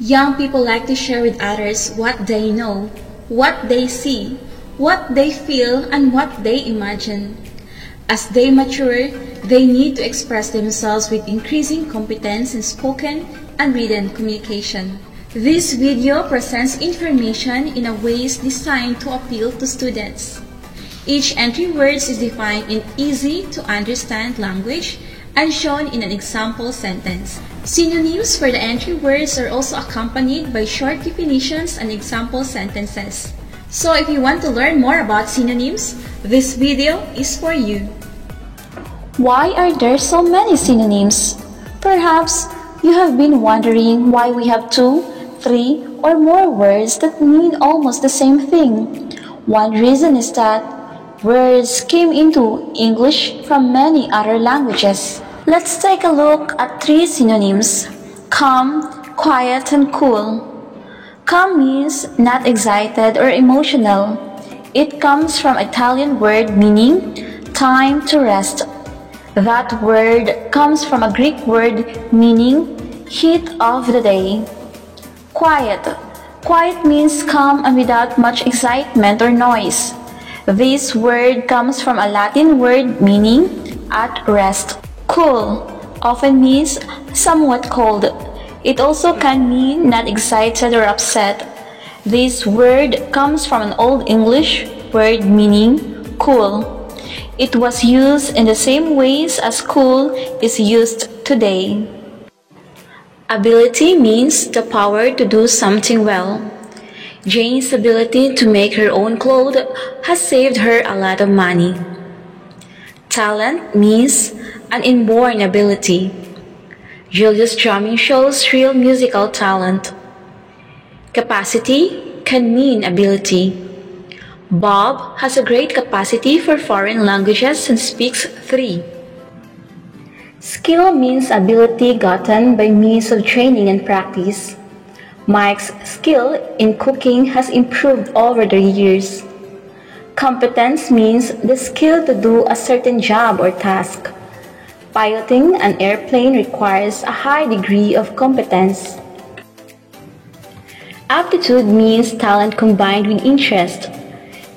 Young people like to share with others what they know, what they see, what they feel, and what they imagine. As they mature, they need to express themselves with increasing competence in spoken and written communication. This video presents information in a ways designed to appeal to students. Each entry words is defined in easy-to-understand language and shown in an example sentence. Synonyms for the entry words are also accompanied by short definitions and example sentences. So if you want to learn more about synonyms, this video is for you. Why are there so many synonyms? Perhaps you have been wondering why we have 2, 3, or more words that mean almost the same thing. One reason is that words came into English from many other languages. Let's take a look at 3 synonyms: calm, quiet, and cool. Calm means not excited or emotional. It comes from Italian word meaning time to rest. That word comes from a Greek word meaning heat of the day. Quiet. Quiet means calm and without much excitement or noise. This word comes from a Latin word meaning at rest. Cool often means somewhat cold. It also can mean not excited or upset. This word comes from an Old English word meaning cool. It was used in the same ways as cool is used today. Ability means the power to do something well. Jane's ability to make her own clothes has saved her a lot of money. Talent means an inborn ability. Julia's drumming shows real musical talent. Capacity can mean ability. Bob has a great capacity for foreign languages and speaks 3. Skill means ability gotten by means of training and practice. Mike's skill in cooking has improved over the years. Competence means the skill to do a certain job or task. Piloting an airplane requires a high degree of competence. Aptitude means talent combined with interest.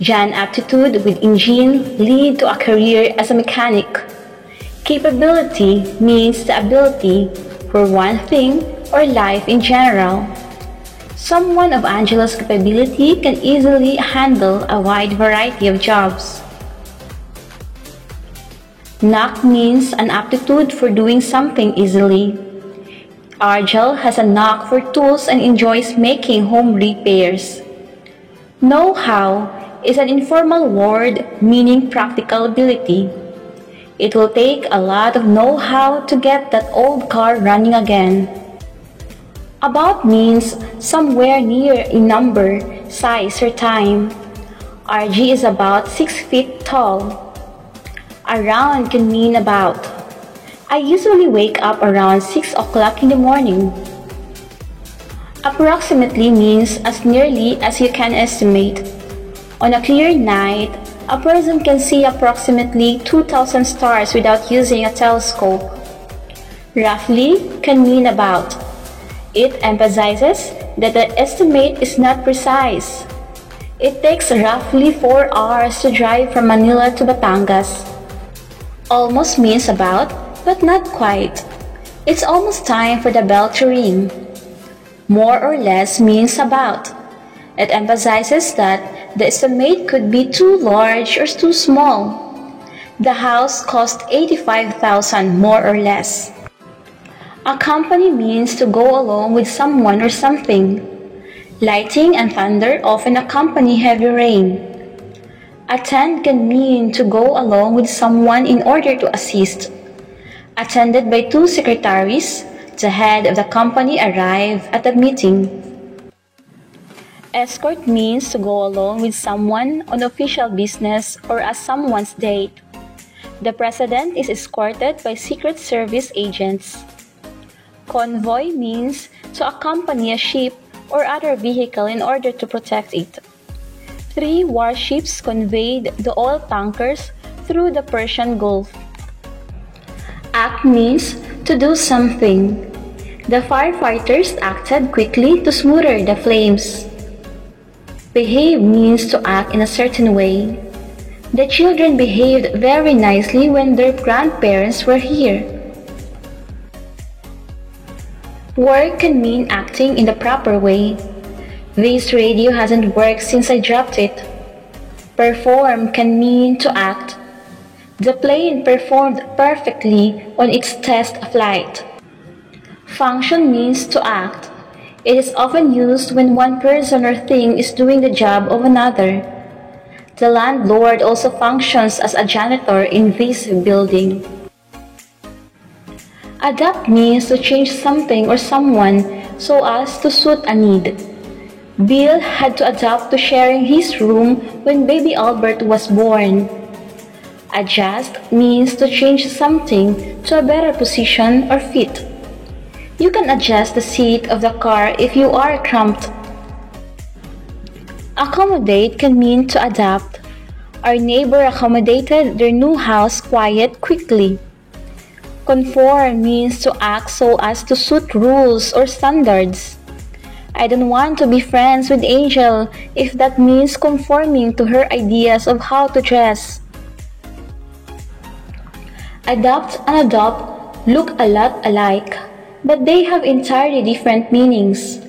John's aptitude with engine lead to a career as a mechanic. Capability means the ability for one thing or life in general. Someone of Angela's capability can easily handle a wide variety of jobs. Knack means an aptitude for doing something easily. Argel has a knack for tools and enjoys making home repairs. Know-how is an informal word meaning practical ability. It will take a lot of know-how to get that old car running again. About means somewhere near in number, size, or time. RG is about 6 feet tall. Around can mean about. I usually wake up around 6 o'clock in the morning. Approximately means as nearly as you can estimate. On a clear night, a person can see approximately 2,000 stars without using a telescope. Roughly can mean about. It emphasizes that the estimate is not precise. It takes roughly 4 hours to drive from Manila to Batangas. Almost means about, but not quite. It's almost time for the bell to ring. More or less means about. It emphasizes that the estimate could be too large or too small. The house cost $85,000 more or less. Accompany means to go along with someone or something. Lightning and thunder often accompany heavy rain. Attend can mean to go along with someone in order to assist. Attended by 2 secretaries, the head of the company arrived at the meeting. Escort means to go along with someone on official business or as someone's date. The president is escorted by Secret Service agents. Convoy means to accompany a ship or other vehicle in order to protect it. 3 warships conveyed the oil tankers through the Persian Gulf. Act means to do something. The firefighters acted quickly to smother the flames. Behave means to act in a certain way. The children behaved very nicely when their grandparents were here. Work can mean acting in the proper way. This radio hasn't worked since I dropped it. Perform can mean to act. The plane performed perfectly on its test flight. Function means to act. It is often used when one person or thing is doing the job of another. The landlord also functions as a janitor in this building. Adapt means to change something or someone so as to suit a need. Bill had to adapt to sharing his room when baby Albert was born. Adjust means to change something to a better position or fit. You can adjust the seat of the car if you are cramped. Accommodate can mean to adapt. Our neighbor accommodated their new house quickly. Conform means to act so as to suit rules or standards. I don't want to be friends with Angel if that means conforming to her ideas of how to dress. Adapt and adopt look a lot alike, but they have entirely different meanings.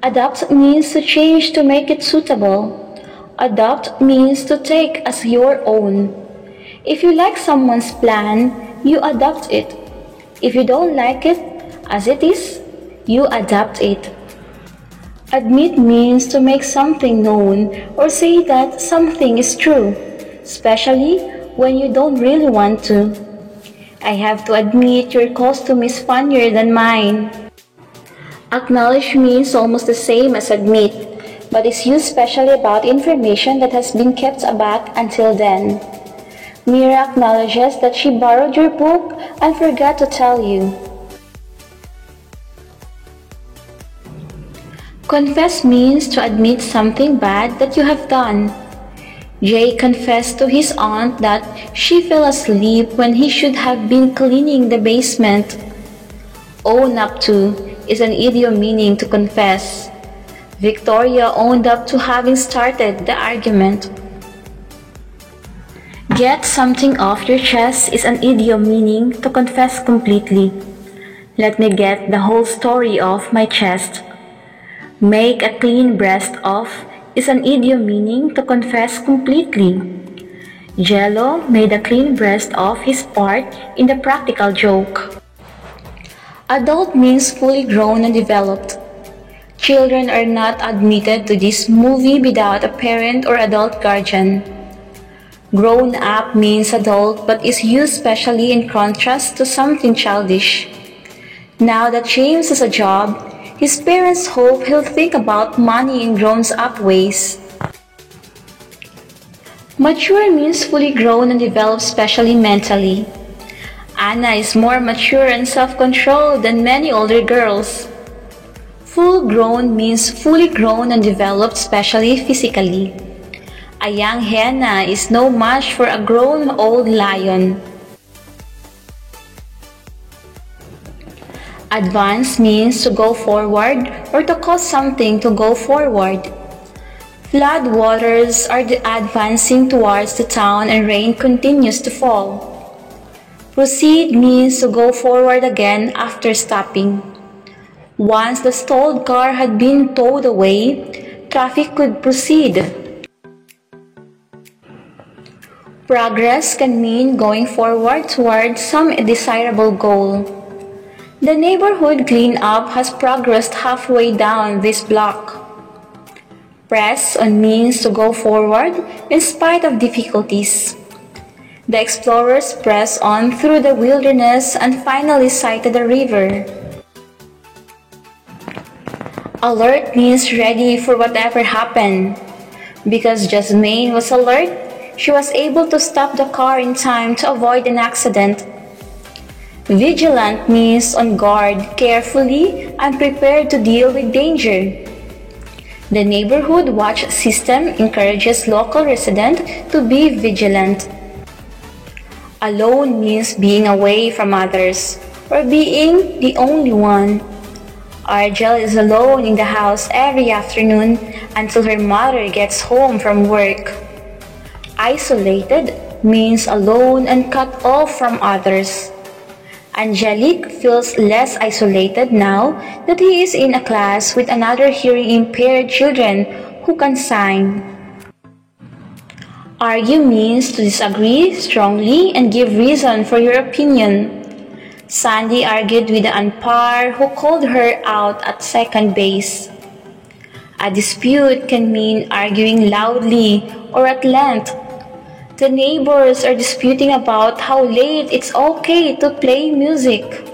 Adapt means to change to make it suitable. Adopt means to take as your own. If you like someone's plan, you adopt it. If you don't like it as it is, you adapt it. Admit means to make something known or say that something is true, especially when you don't really want to. I have to admit your costume is funnier than mine. Acknowledge means almost the same as admit, but is used specially about information that has been kept back until then. Mira acknowledges that she borrowed your book and forgot to tell you. Confess means to admit something bad that you have done. Jay confessed to his aunt that she fell asleep when he should have been cleaning the basement. Own up to is an idiom meaning to confess. Victoria owned up to having started the argument. Get something off your chest is an idiom meaning to confess completely. Let me get the whole story off my chest. Make a clean breast off is an idiom meaning to confess completely. Jello made a clean breast of his part in the practical joke. Adult means fully grown and developed. Children are not admitted to this movie without a parent or adult guardian. Grown up means adult but is used specially in contrast to something childish. Now that James has a job, his parents hope he'll think about money in grown-up ways. Mature means fully grown and developed specially mentally. Anna is more mature and self-controlled than many older girls. Full-grown means fully grown and developed specially physically. A young hyena is no match for a grown old lion. Advance means to go forward or to cause something to go forward. Flood waters are advancing towards the town and rain continues to fall. Proceed means to go forward again after stopping. Once the stalled car had been towed away, traffic could proceed. Progress can mean going forward towards some desirable goal. The neighborhood cleanup has progressed halfway down this block. Press on means to go forward in spite of difficulties. The explorers pressed on through the wilderness and finally sighted a river. Alert means ready for whatever happened. Because Jasmine was alert, she was able to stop the car in time to avoid an accident. Vigilant means on guard, carefully, and prepared to deal with danger. The neighborhood watch system encourages local residents to be vigilant. Alone means being away from others, or being the only one. Argel is alone in the house every afternoon until her mother gets home from work. Isolated means alone and cut off from others. Angelique feels less isolated now that he is in a class with another hearing-impaired children who can sign. Argue means to disagree strongly and give reason for your opinion. Sandy argued with the umpire who called her out at second base. A dispute can mean arguing loudly or at length. The neighbors are disputing about how late it's okay to play music.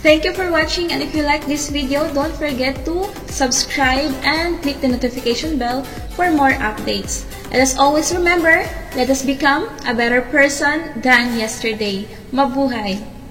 Thank you for watching, and if you like this video, don't forget to subscribe and click the notification bell for more updates. And as always, remember, let us become a better person than yesterday. Mabuhay!